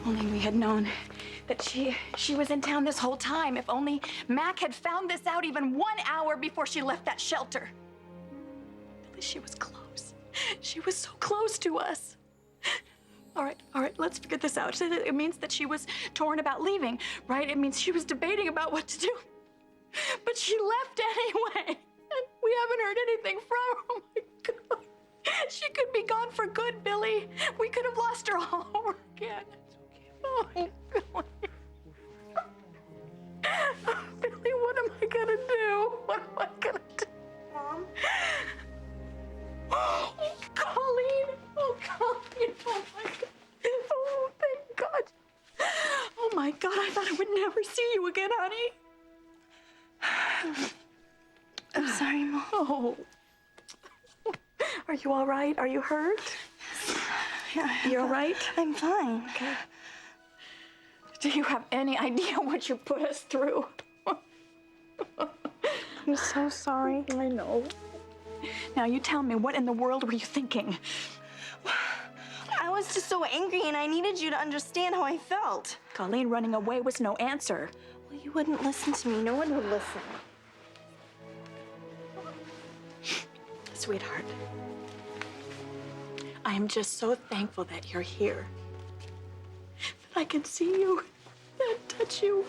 only we had known that she was in town this whole time. If only Mac had found this out even 1 hour before she left that shelter. Billy, she was close. She was so close to us. All right, let's figure this out. It means that she was torn about leaving, right? It means she was debating about what to do. But she left anyway. And we haven't heard anything from her. Oh my God. She could be gone for good, Billy. We could have lost her all over again. Oh, Billy. Billy, what am I gonna do? What am I gonna do? Mom? Oh, Colleen. Oh, Colleen. Oh, my God. Oh, thank God. Oh, my God. I thought I would never see you again, honey. I'm sorry, Mom. Oh. Are you all right? Are you hurt? Yeah, You all right? I'm fine. Okay. Do you have any idea what you put us through? I'm so sorry. I know. Now you tell me, what in the world were you thinking? I was just so angry and I needed you to understand how I felt. Colleen, running away was no answer. Well, you wouldn't listen to me. No one would listen. Sweetheart, I am just so thankful that you're here. That I can see you and touch you.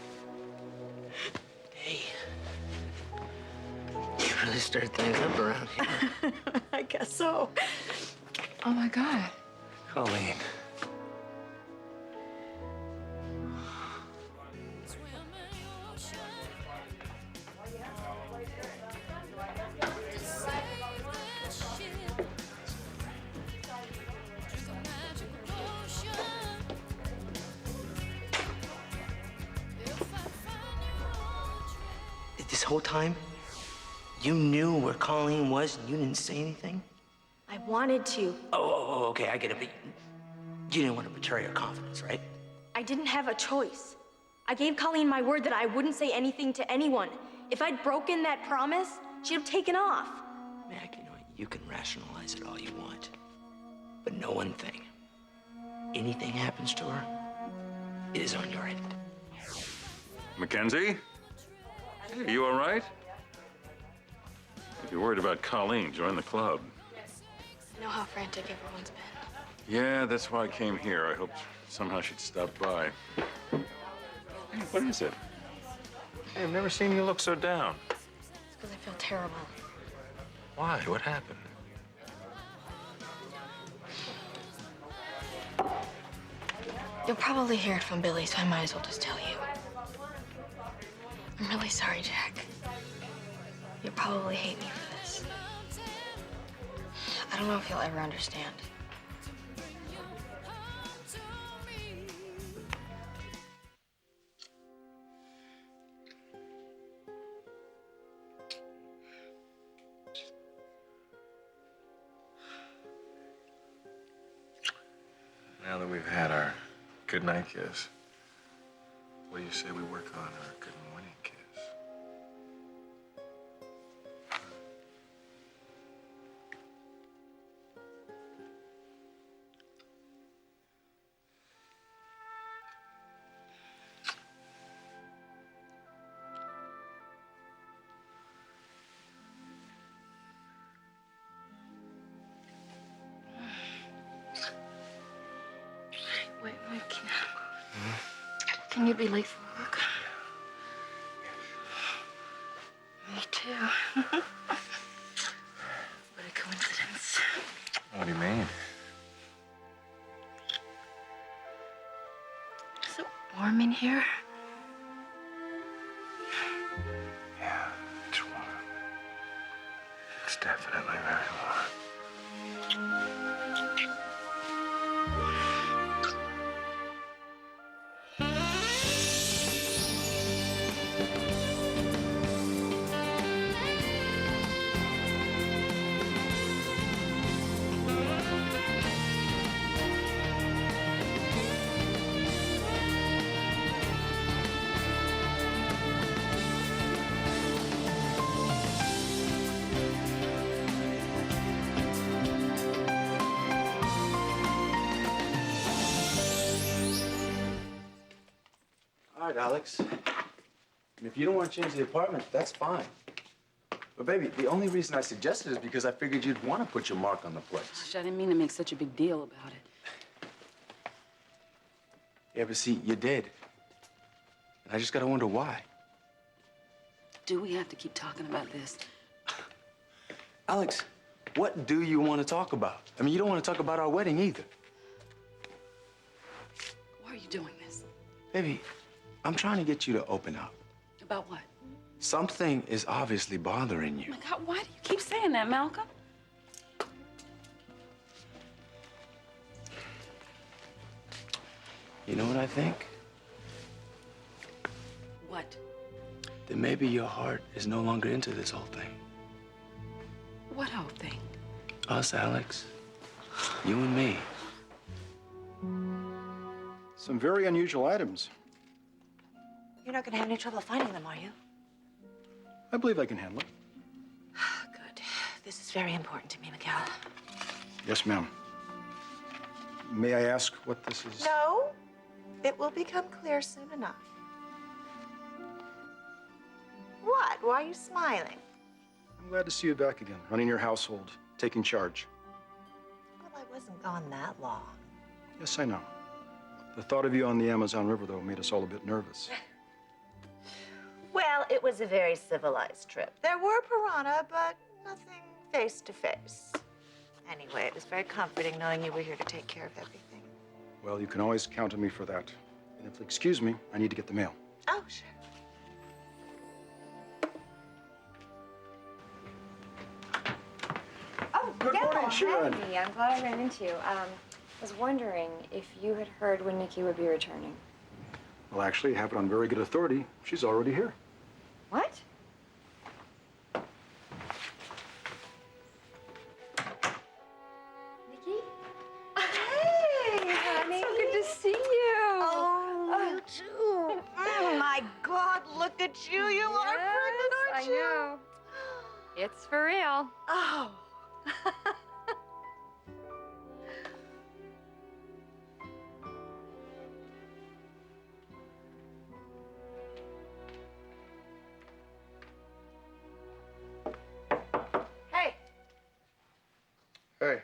Hey. You really stirred things up around here. I guess so. Oh my God. Colleen. This whole time, you knew where Colleen was and you didn't say anything? I wanted to. Oh, okay, I get it, but you didn't want to betray her confidence, right? I didn't have a choice. I gave Colleen my word that I wouldn't say anything to anyone. If I'd broken that promise, she'd have taken off. Mac, you know what? You can rationalize it all you want. But know one thing. Anything happens to her, it is on your end. Mackenzie? Hey, you all right? If you're worried about Colleen, join the club. I know how frantic everyone's been. Yeah, that's why I came here. I hoped somehow she'd stop by. Hey, what is it? Hey, I've never seen you look so down. It's because I feel terrible. Why? What happened? You'll probably hear it from Billy, so I might as well just tell you. I'm really sorry, Jack. You'll probably hate me for this. I don't know if you'll ever understand. Now that we've had our goodnight kiss, what do you say we work on our good morning kiss? Wait, can you be late for work? Me too. What a coincidence. What do you mean? Is it warm in here? Yeah, it's warm. It's definitely very warm. All right, Alex. And if you don't want to change the apartment, that's fine. But baby, the only reason I suggested it is because I figured you'd want to put your mark on the place. Gosh, I didn't mean to make such a big deal about it. Yeah, but see, you did. And I just gotta wonder why. Do we have to keep talking about this? Alex, what do you want to talk about? I mean, you don't want to talk about our wedding either. Why are you doing this? Baby, I'm trying to get you to open up. About what? Something is obviously bothering Oh you. my God, why do you keep saying that, Malcolm? You know what I think? What? That maybe your heart is no longer into this whole thing. What whole thing? Us, Alex. You and me. Some very unusual items. You're not gonna have any trouble finding them, are you? I believe I can handle it. Good. This is very important to me, Miguel. Yes, ma'am. May I ask what this is? No, it will become clear soon enough. What? Why are you smiling? I'm glad to see you back again, running your household, taking charge. Well, I wasn't gone that long. Yes, I know. The thought of you on the Amazon River, though, made us all a bit nervous. Well, it was a very civilized trip. There were piranha, but nothing face to face. Anyway, it was very comforting knowing you were here to take care of everything. Well, you can always count on me for that. And if you'll excuse me, I need to get the mail. Oh, sure. Oh, Good Miguel, morning, Sharon. Hey, I'm glad I ran into you. Was wondering if you had heard when Nikki would be returning. Well, actually, I have it on very good authority. She's already here. What? Nikki? Hey, honey. So good to see you. Oh, you too. My God, look at you. You are pregnant, aren't you? I know. It's for real. Oh. Hey. Hey.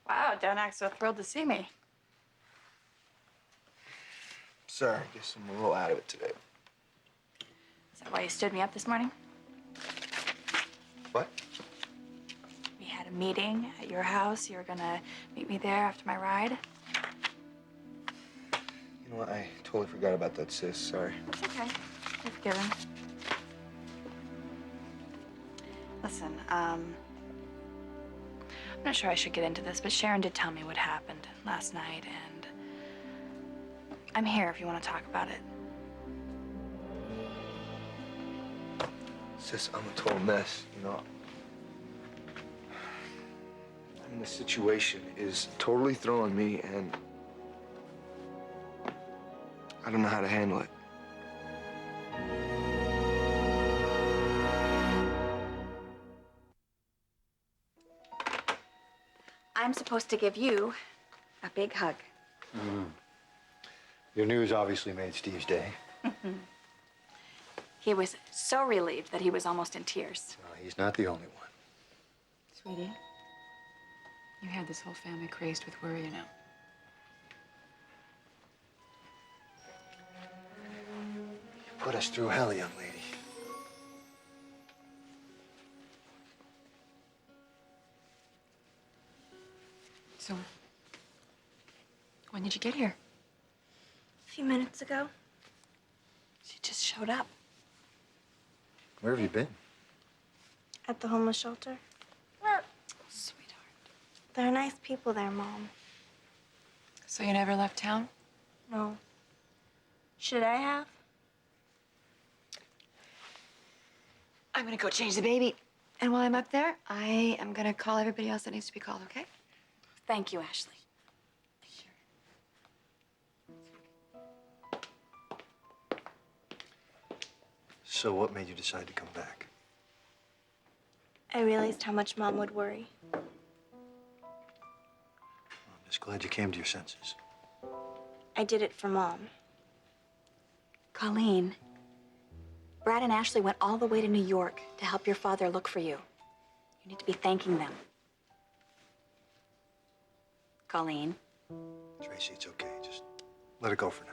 Wow, don't act so thrilled to see me. Sorry, I guess I'm a little out of it today. Is that why you stood me up this morning? What? We had a meeting at your house. You were gonna meet me there after my ride. You know what? I totally forgot about that, sis. Sorry. It's okay. You're forgiven. Listen, I'm not sure I should get into this, but Sharon did tell me what happened last night, and I'm here if you want to talk about it. Sis, I'm a total mess, you know. I mean, the situation is totally throwing me, and I don't know how to handle it. I'm supposed to give you a big hug. Your news obviously made Steve's day. He was so relieved that he was almost in tears. He's not the only one. Sweetie, you had this whole family crazed with worry, you know. You put us through hell, young lady. So, when did you get here? A few minutes ago. She just showed up. Where have you been? At the homeless shelter. Sweetheart. There are nice people there, Mom. So you never left town? No. Should I have? I'm gonna go change the baby. And while I'm up there, I am gonna call everybody else that needs to be called, okay? Thank you, Ashley. So what made you decide to come back? I realized how much Mom would worry. I'm just glad you came to your senses. I did it for Mom. Colleen, Brad and Ashley went all the way to New York to help your father look for you. You need to be thanking them. Colleen. Tracy, it's okay. Just let it go for now.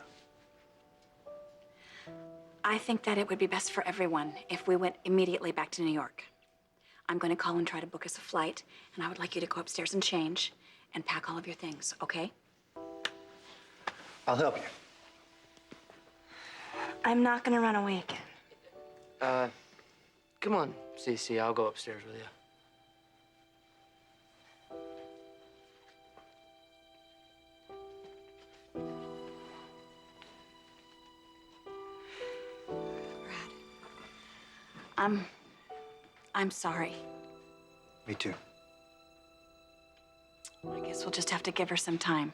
I think that it would be best for everyone if we went immediately back to New York. I'm going to call and try to book us a flight, and I would like you to go upstairs and change and pack all of your things, okay? I'll help you. I'm not gonna run away again. Come on, Cece, I'll go upstairs with you. I'm sorry. Me too. I guess we'll just have to give her some time.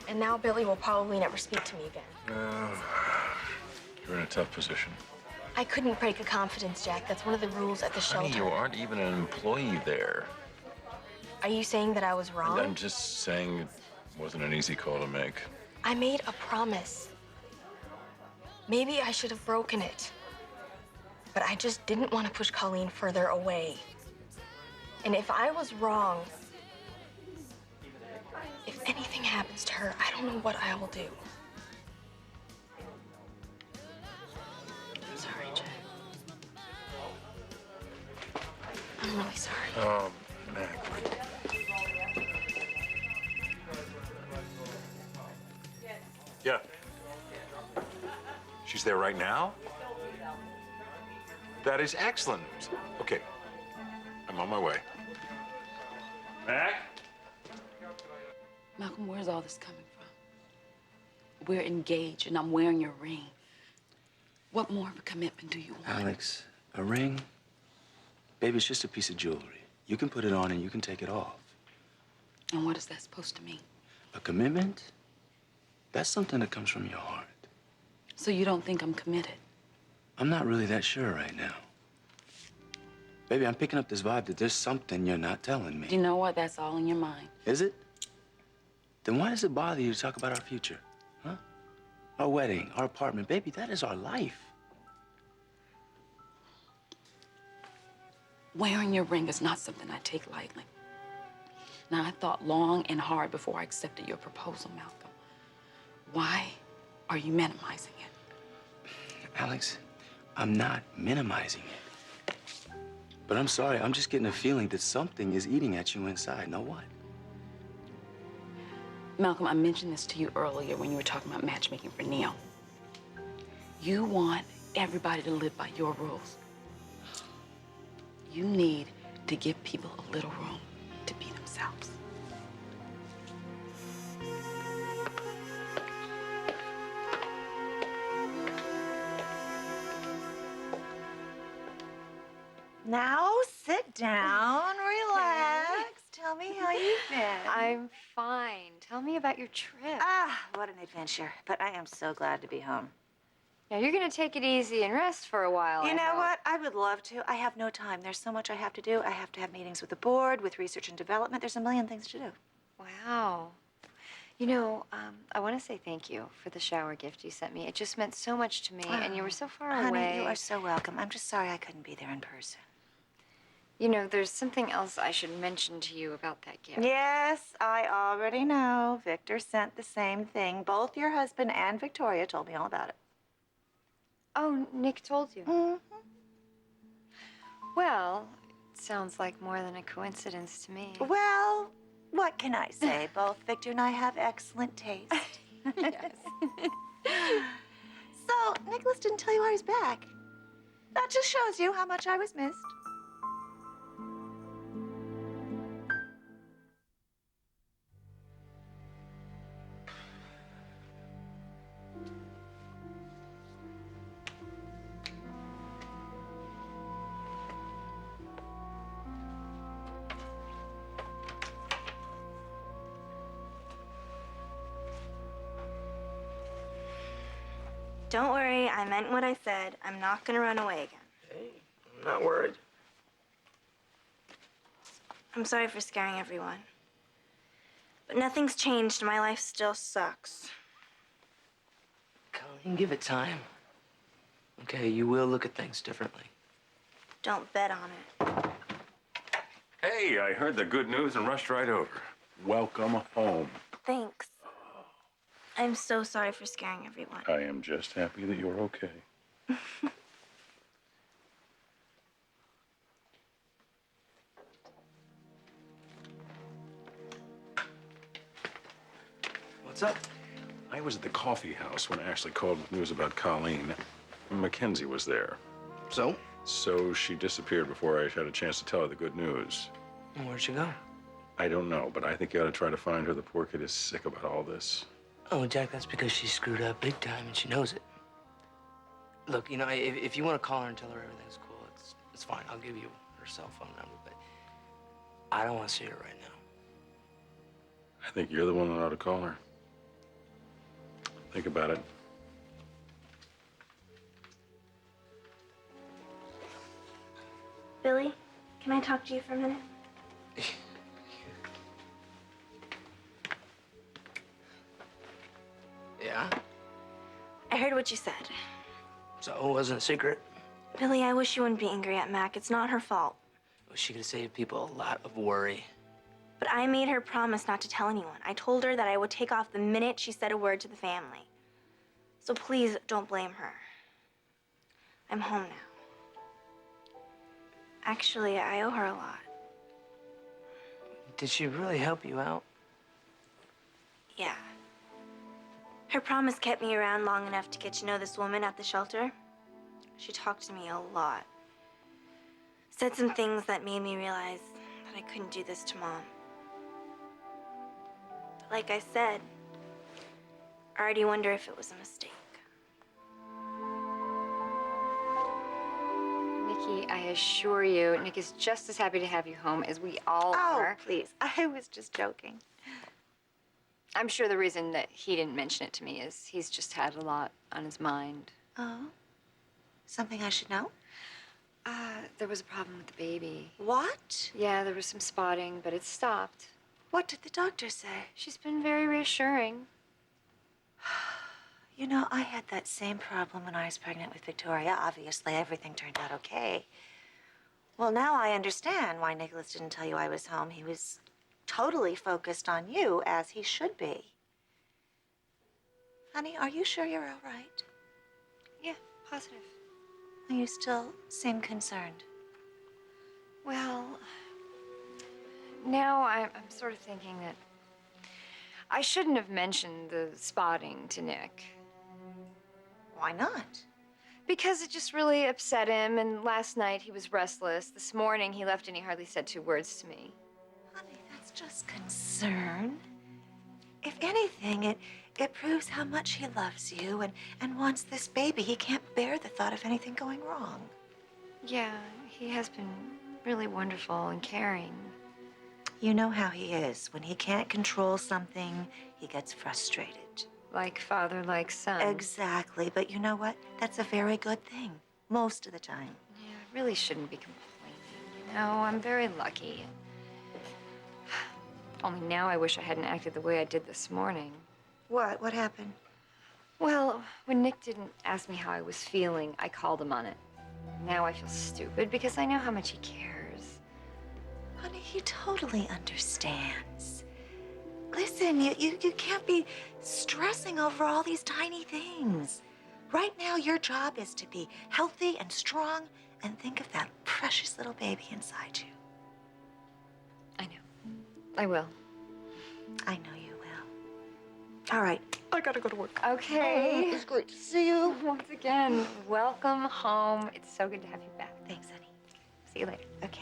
And now Billy will probably never speak to me again. You're in a tough position. I couldn't break a confidence, Jack. That's one of the rules at the Honey, shelter. you aren't even an employee there. Are you saying that I was wrong? I'm just saying it wasn't an easy call to make. I made a promise. Maybe I should have broken it. But I just didn't want to push Colleen further away. And if I was wrong, if anything happens to her, I don't know what I will do. I'm sorry, Jack. I'm really sorry. Oh, Mac. Yeah. She's there right now? That is excellent news. Okay. I'm on my way. Mac? Malcolm, where's all this coming from? We're engaged and I'm wearing your ring. What more of a commitment do you want? Alex, a ring? Baby, it's just a piece of jewelry. You can put it on and you can take it off. And what is that supposed to mean? A commitment? That's something that comes from your heart. So you don't think I'm committed? I'm not really that sure right now. Baby, I'm picking up this vibe that there's something you're not telling me. You know what? That's all in your mind. Is it? Then why does it bother you to talk about our future? Huh? Our wedding, our apartment. Baby, that is our life. Wearing your ring is not something I take lightly. Now, I thought long and hard before I accepted your proposal, Malcolm. Why are you minimizing it? Alex, I'm not minimizing it. But I'm sorry, I'm just getting a feeling that something is eating at you inside. Know what? Malcolm, I mentioned this to you earlier when you were talking about matchmaking for Neil. You want everybody to live by your rules. You need to give people a little room to be themselves. Now sit down, relax. Tell me how you've been. I'm fine. Tell me about your trip. Ah, what an adventure. But I am so glad to be home. Now, you're going to take it easy and rest for a while. You I know hope. what? I would love to. I have no time. There's so much I have to do. I have to have meetings with the board, with research and development. There's a million things to do. Wow. You know, I want to say thank you for the shower gift you sent me. It just meant so much to me, and you were so far Honey, away. you are so welcome. I'm just sorry I couldn't be there in person. You know, there's something else I should mention to you about that gift. Yes, I already know. Victor sent the same thing. Both your husband and Victoria told me all about it. Oh, Nick told you? Mm-hmm. Well, it sounds like more than a coincidence to me. Well, what can I say? Both Victor and I have excellent taste. Yes. So, Nicholas didn't tell you why he's back. That just shows you how much I was missed. Don't worry, I meant what I said. I'm not gonna run away again. Hey, I'm not worried. I'm sorry for scaring everyone. But nothing's changed. My life still sucks. Colleen, give it time. Okay, you will look at things differently. Don't bet on it. Hey, I heard the good news and rushed right over. Welcome home. Thanks. I'm so sorry for scaring everyone. I am just happy that you're okay. What's up? I was at the coffee house when Ashley called with news about Colleen. Mackenzie was there. So? So she disappeared before I had a chance to tell her the good news. Where'd she go? I don't know, but I think you ought to try to find her. The poor kid is sick about all this. Oh, Jack, that's because she screwed up big time and she knows it. Look, you know, if you want to call her and tell her everything's cool, it's fine. I'll give you her cell phone number, but I don't want to see her right now. I think you're the one that ought to call her. Think about it. Billy, can I talk to you for a minute? Yeah? I heard what you said. So it wasn't a secret? Billy, I wish you wouldn't be angry at Mac. It's not her fault. She could have saved people a lot of worry. But I made her promise not to tell anyone. I told her that I would take off the minute she said a word to the family. So please don't blame her. I'm home now. Actually, I owe her a lot. Did she really help you out? Yeah. Her promise kept me around long enough to get to know this woman at the shelter. She talked to me a lot. Said some things that made me realize that I couldn't do this to Mom. But like I said, I already wonder if it was a mistake. Nikki, I assure you, Nick is just as happy to have you home as we all are. Oh, please. I was just joking. I'm sure the reason that he didn't mention it to me is he's just had a lot on his mind. Oh? Something I should know? There was a problem with the baby. What? Yeah, there was some spotting, but it stopped. What did the doctor say? She's been very reassuring. You know, I had that same problem when I was pregnant with Victoria. Obviously, everything turned out okay. Well, now I understand why Nicholas didn't tell you I was home. He was totally focused on you, as he should be. Honey, are you sure you're all right? Yeah, positive. You still seem concerned. Well, now I'm sort of thinking that I shouldn't have mentioned the spotting to Nick. Why not? Because it just really upset him, and last night he was restless. This morning he left and he hardly said 2 words to me. Honey, that's just concern. If anything, it proves how much he loves you and wants this baby. He can't bear the thought of anything going wrong. Yeah, he has been really wonderful and caring. You know how he is. When he can't control something, he gets frustrated. Like father, like son. Exactly. But you know what? That's a very good thing. Most of the time. Yeah, I really shouldn't be complaining, you know? I'm very lucky. Only now I wish I hadn't acted the way I did this morning. What? What happened? Well, when Nick didn't ask me how I was feeling, I called him on it. Now I feel stupid because I know how much he cares. Honey, he totally understands. Listen, you can't be stressing over all these tiny things. Right now, your job is to be healthy and strong and think of that precious little baby inside you. I know. I will. I know you will. All right, I gotta go to work. Okay. It's great to see you. Once again, welcome home. It's so good to have you back. Thanks, honey. See you later. Okay.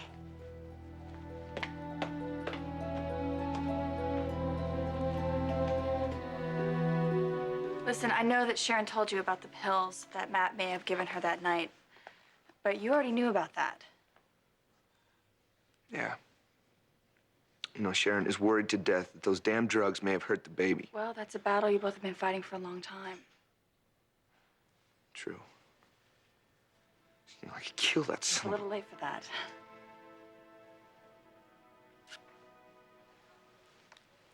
Listen, I know that Sharon told you about the pills that Matt may have given her that night, but you already knew about that. Yeah. You know, Sharon is worried to death that those damn drugs may have hurt the baby. Well, that's a battle you both have been fighting for a long time. True. You know, I could kill that It's a son. little late for that.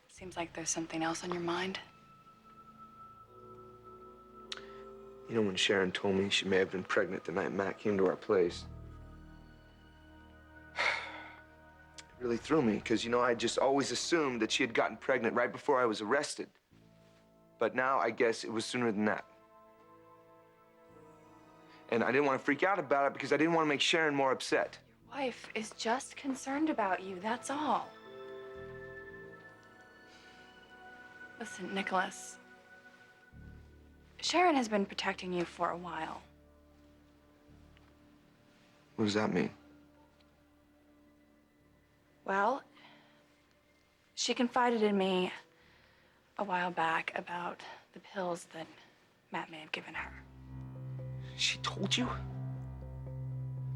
Seems like there's something else on your mind. You know, when Sharon told me she may have been pregnant the night Matt came to our place, it really threw me because, you know, I just always assumed that she had gotten pregnant right before I was arrested. But now I guess it was sooner than that. And I didn't want to freak out about it because I didn't want to make Sharon more upset. Your wife is just concerned about you, that's all. Listen, Nicholas. Sharon has been protecting you for a while. What does that mean? Well, she confided in me a while back about the pills that Matt may have given her. She told you?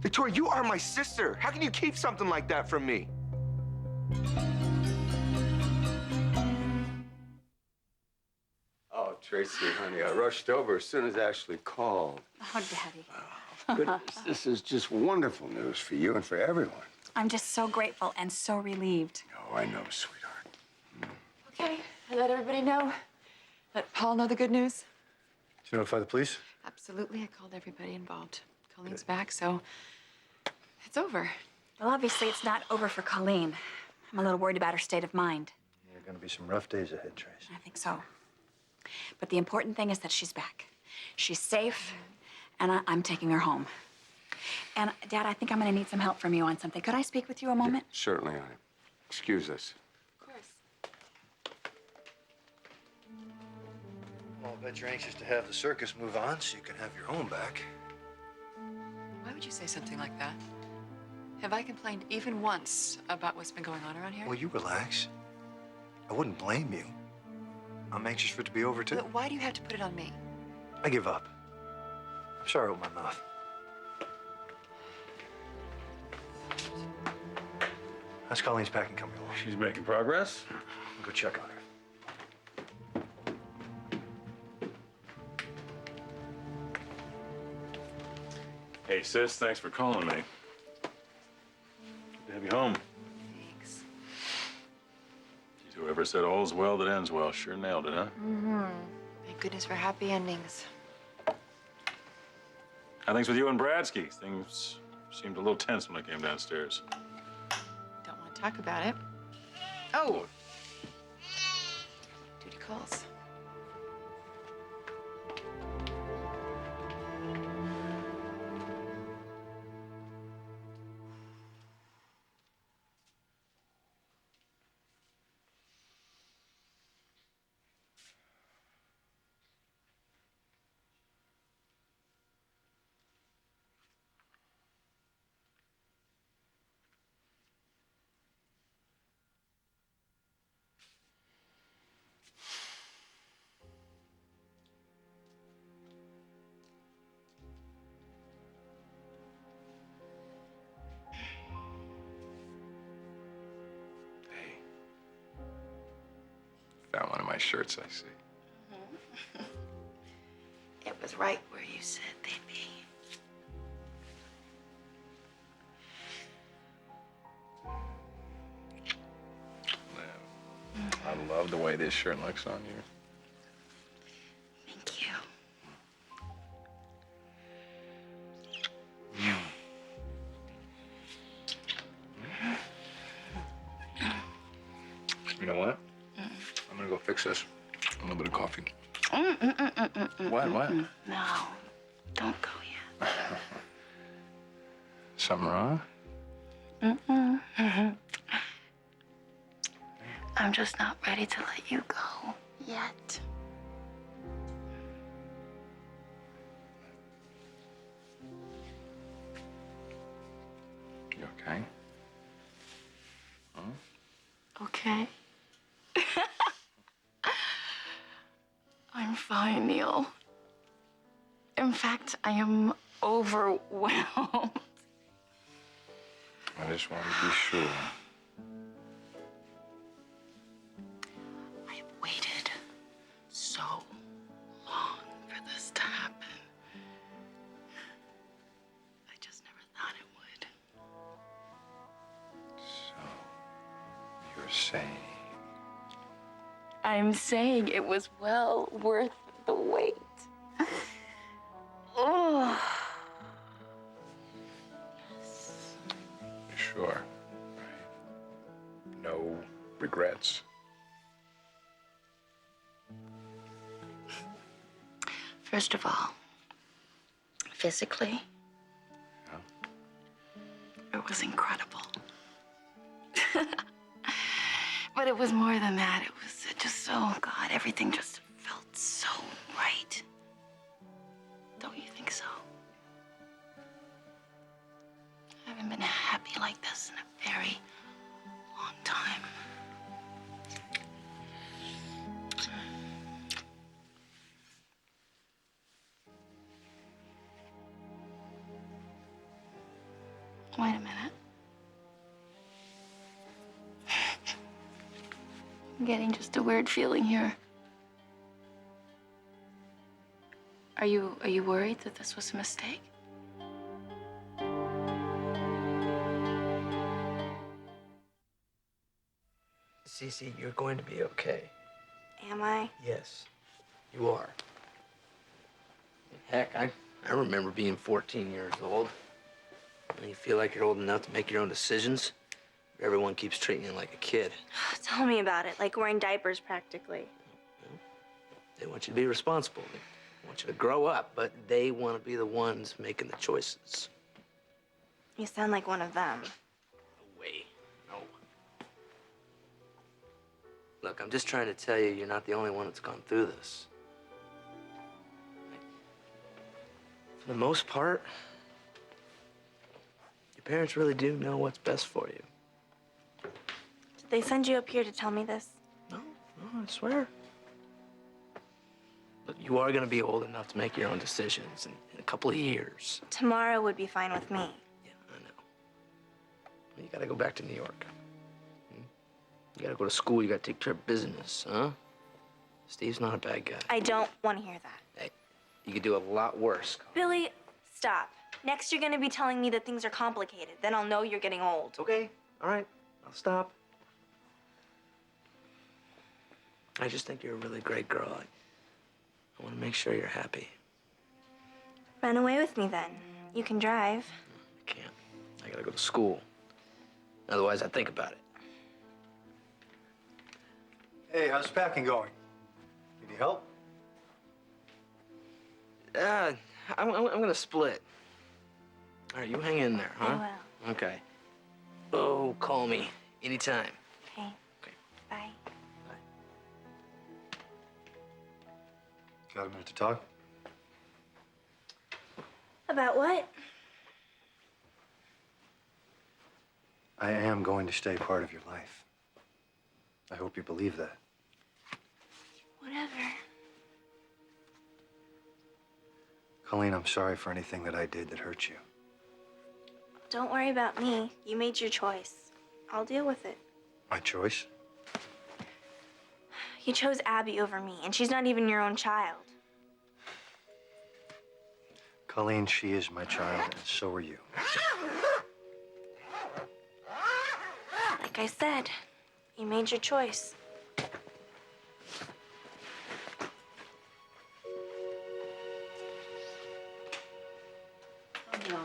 Victoria, you are my sister. How can you keep something like that from me? Oh, Tracy, honey, I rushed over as soon as Ashley called. Oh, Daddy. Goodness, this is just wonderful news for you and for everyone. I'm just so grateful and so relieved. Oh, I know, sweetheart. Okay, I let everybody know. Let Paul know the good news. Did you notify the police? Absolutely, I called everybody involved. Colleen's back, so it's over. Well, obviously, it's not over for Colleen. I'm a little worried about her state of mind. There are going to be some rough days ahead, Trace. I think so. But the important thing is that she's back. She's safe, and I'm taking her home. And, Dad, I think I'm going to need some help from you on something. Could I speak with you a moment? Certainly, honey. Excuse us. Of course. Well, I bet you're anxious to have the circus move on so you can have your home back. Why would you say something like that? Have I complained even once about what's been going on around here? Well, you relax. I wouldn't blame you. I'm anxious for it to be over, too. But why do you have to put it on me? I give up. I'm sorry I opened my mouth. How's Colleen's packing coming along? She's making progress. I'll go check on her. Hey, sis, thanks for calling me. Good to have you home. Thanks. Geez, whoever said all's well that ends well sure nailed it, huh? Mm-hmm. Thank goodness for happy endings. How things with you and Bradsky? Things seemed a little tense when I came downstairs. Don't want to talk about it. Oh! Duty calls. Found one of my shirts, I see. It was right where you said they'd be. I love the way this shirt looks on you. Thank you. You know what? I'm gonna go fix this. A little bit of coffee. What? No, don't go yet. Something wrong? I'm just not ready to let you go yet. You okay? Okay. I'm fine, Neil. In fact, I am overwhelmed. I just wanted to be sure. I have waited so long for this to happen. saying? I'm saying it was well worth the wait. Oh. You're sure? Right. No regrets? First of all, physically, it was incredible. But it was more than that. It was just so, God, everything just felt so right. Don't you think so? I haven't been happy like this in a very long time. Wait a minute. I'm getting just a weird feeling here. Are you worried that this was a mistake? Cece, you're going to be okay. Am I? Yes, you are. Heck, I remember being 14 years old. When you feel like you're old enough to make your own decisions, but everyone keeps treating you like a kid. Tell me about it. Like wearing diapers, practically. They want you to be responsible. They want you to grow up, but they want to be the ones making the choices. You sound like one of them. No way. No. Look, I'm just trying to tell you, you're not the only one that's gone through this. For the most part, your parents really do know what's best for you. Did they send you up here to tell me this? No, I swear. Look, you are going to be old enough to make your own decisions in a couple of years. Tomorrow would be fine with me. Yeah, I know. You got to go back to New York. You got to go to school. You got to take care of business, huh? Steve's not a bad guy. I don't want to hear that. Hey, you could do a lot worse. Billy, stop. Next, you're going to be telling me that things are complicated. Then I'll know you're getting old. Okay, all right. I'll stop. I just think you're a really great girl. I want to make sure you're happy. Run away with me, then. You can drive. I can't. I got to go to school. Otherwise, I'd think about it. Hey, how's packing going? Need help? I'm going to split. All right, you hang in there, huh? I will. Okay. Oh, call me anytime. Okay. Okay. Bye. Got a minute to talk? About what? I am going to stay part of your life. I hope you believe that. Whatever. Colleen, I'm sorry for anything that I did that hurt you. Don't worry about me. You made your choice. I'll deal with it. My choice? You chose Abby over me, and she's not even your own child. Colleen, she is my child, and so are you. Like I said, you made your choice.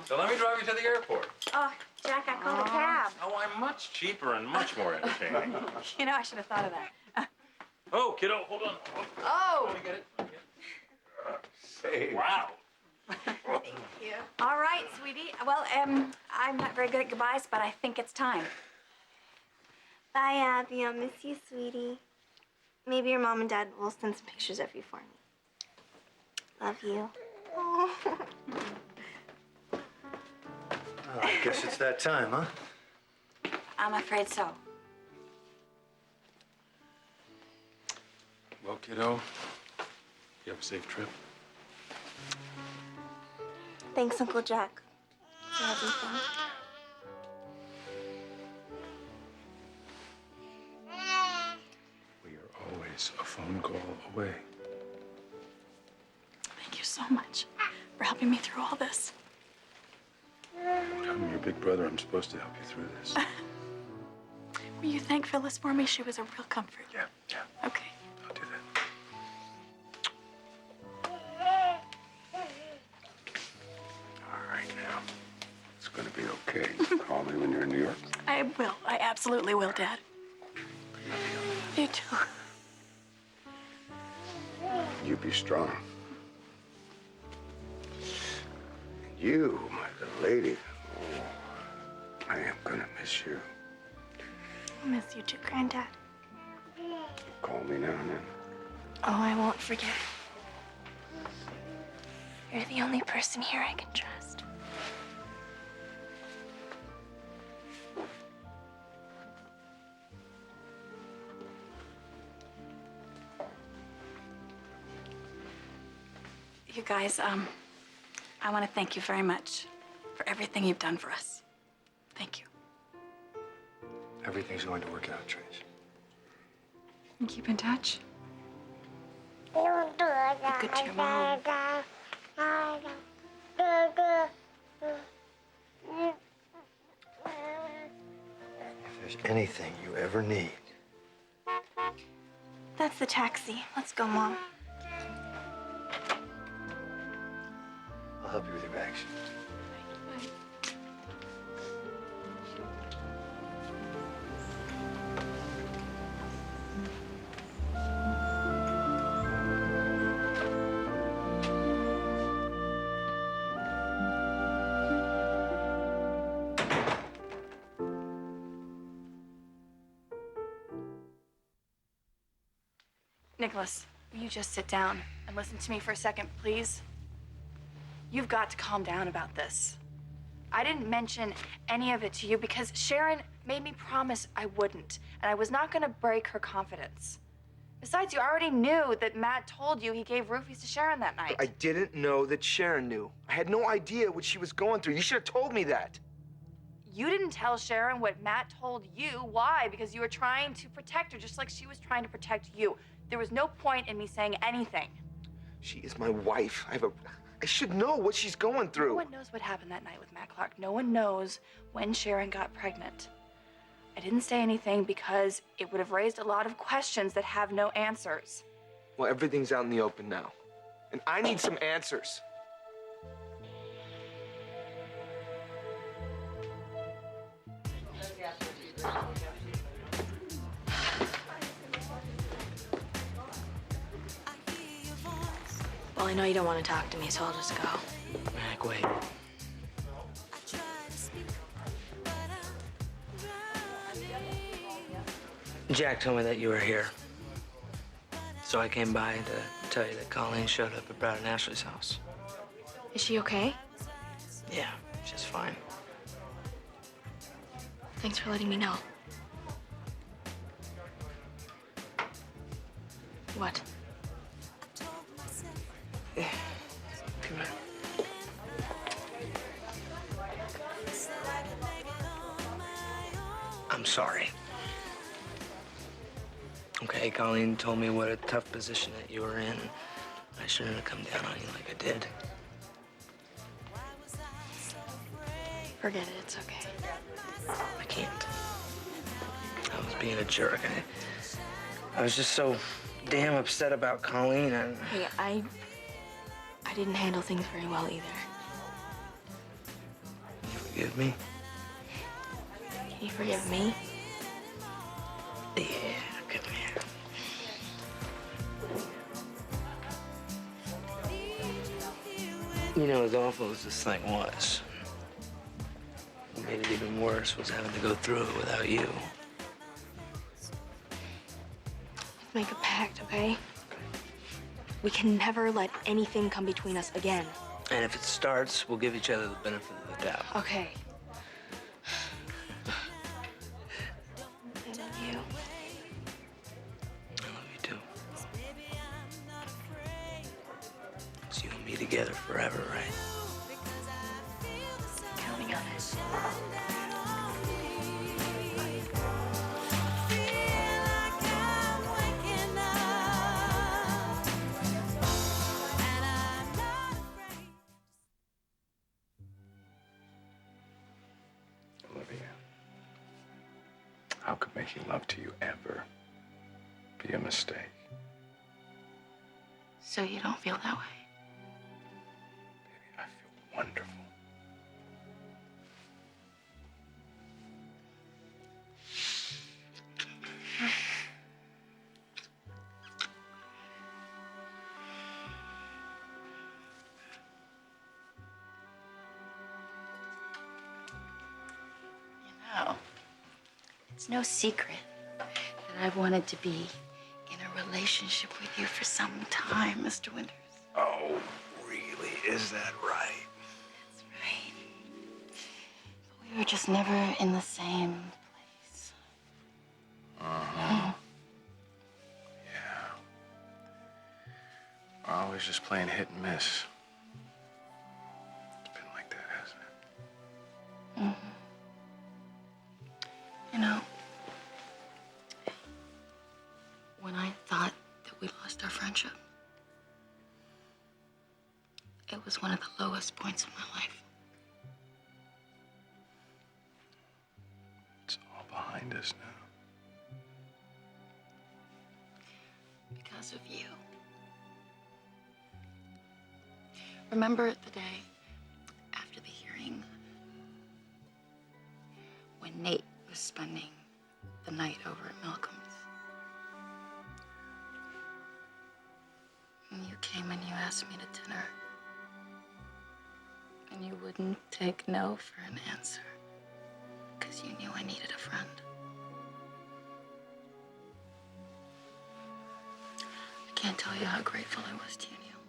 So let me drive you to the airport. Oh, Jack, I called a cab. Oh, I'm much cheaper and much more entertaining. You know, I should have thought of that. Oh, kiddo, hold on. Oh! Let me get it. Say, wow. Thank you. All right, sweetie. Well, I'm not very good at goodbyes, but I think it's time. Bye, Abby. I'll miss you, sweetie. Maybe your mom and dad will send some pictures of you for me. Love you. I guess it's that time, huh? I'm afraid so. Well, kiddo, you have a safe trip. Thanks, Uncle Jack. You having fun? We are always a phone call away. Thank you so much for helping me through all this. I'm your big brother. I'm supposed to help you through this. Will you thank Phyllis for me? She was a real comfort. Yeah. Okay. I'll do that. All right, now. It's gonna be okay. Call me when you're in New York. I will. I absolutely will, Dad. You too. You be strong. You, my little lady. Oh, I am gonna miss you. I miss you too, Granddad. Call me now and then. Oh, I won't forget. You're the only person here I can trust. You guys, I want to thank you very much for everything you've done for us. Thank you. Everything's going to work out, Trace. And keep in touch. Be good to your mom. If there's anything you ever need, That's the taxi. Let's go, Mom. I'll help you with your bags. Nicholas, will you just sit down and listen to me for a second, please? You've got to calm down about this. I didn't mention any of it to you because Sharon made me promise I wouldn't, and I was not going to break her confidence. Besides, you already knew that Matt told you he gave roofies to Sharon that night. I didn't know that Sharon knew. I had no idea what she was going through. You should have told me that. You didn't tell Sharon what Matt told you. Why? Because you were trying to protect her, just like she was trying to protect you. There was no point in me saying anything. She is my wife. I should know what she's going through. No one knows what happened that night with Matt Clark. No one knows when Sharon got pregnant. I didn't say anything because it would have raised a lot of questions that have no answers. Well, everything's out in the open now. And I need some answers. Well, I know you don't want to talk to me, so I'll just go. Mac, wait. Jack told me that you were here. So I came by to tell you that Colleen showed up at Brad and Ashley's house. Is she okay? Yeah, she's fine. Thanks for letting me know. What? Come here. I'm sorry. Okay, Colleen told me what a tough position that you were in. I shouldn't have come down on you like I did. Forget it, it's okay. I can't. I was being a jerk. I was just so damn upset about Colleen. And Hey, I didn't handle things very well either. you forgive me? Can you forgive me? Yeah, come here. You know, as awful as this thing was, what made it even worse was having to go through it without you. Let's make a pact, okay? We can never let anything come between us again. And if it starts, we'll give each other the benefit of the doubt. Okay. I love you. I love you too. It's you and me together forever, right? Counting on it. Olivia, How could making love to you ever be a mistake? So you don't feel that way? Baby, I feel wonderful. It's no secret that I've wanted to be in a relationship with you for some time, Mr. Winters. Oh, really? Is that right? That's right. But we were just never in the same place. Uh-huh. Yeah. We're always just playing hit and miss. It's been like that, hasn't it? Mm-hmm. You know, when I thought that we lost our friendship, it was one of the lowest points of my life. It's all behind us now. Because of you. Remember the day after the hearing when Nate was spending the night over at Malcolm's? And you came and you asked me to dinner. And you wouldn't take no for an answer because you knew I needed a friend. I can't tell you how grateful I was to you, Neil.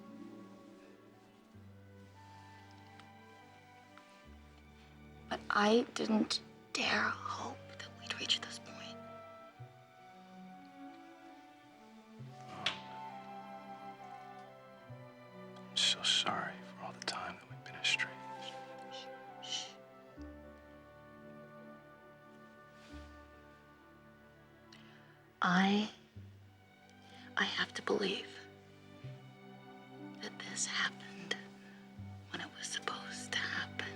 But I didn't dare hope that we'd reach this point. I'm so sorry for all the time that we've been estranged. Shh. I have to believe that this happened when it was supposed to happen.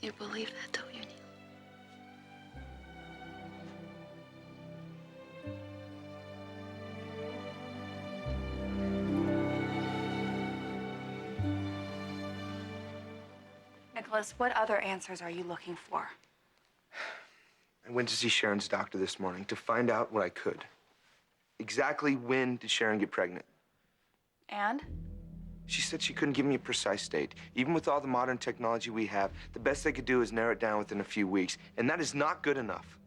You believe that, don't you, Neil? Nicholas, what other answers are you looking for? I went to see Sharon's doctor this morning to find out what I could. Exactly when did Sharon get pregnant? And? She said she couldn't give me a precise date. Even with all the modern technology we have, the best they could do is narrow it down within a few weeks, and that is not good enough.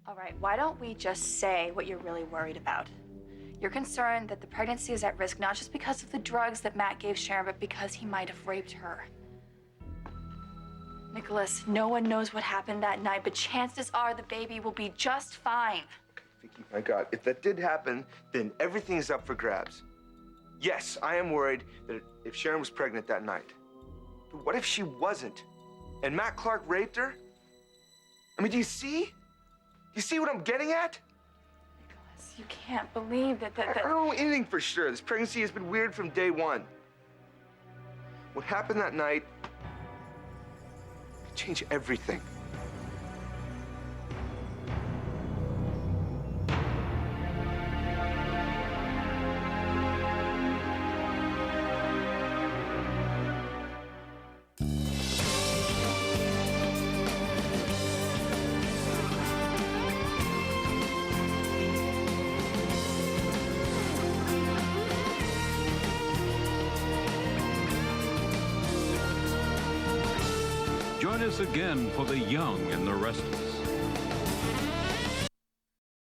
All right, why don't we just say what you're really worried about? You're concerned that the pregnancy is at risk not just because of the drugs that Matt gave Sharon, but because he might have raped her. Nicholas, no one knows what happened that night, but chances are the baby will be just fine. Vicky, my God, if that did happen, then everything is up for grabs. Yes, I am worried that if Sharon was pregnant that night. But what if she wasn't? And Matt Clark raped her? I mean, do you see? You see what I'm getting at? Nicholas, you can't believe that. I don't know anything for sure. This pregnancy has been weird from day one. What happened that night could change everything. Join us again for The Young and the Restless.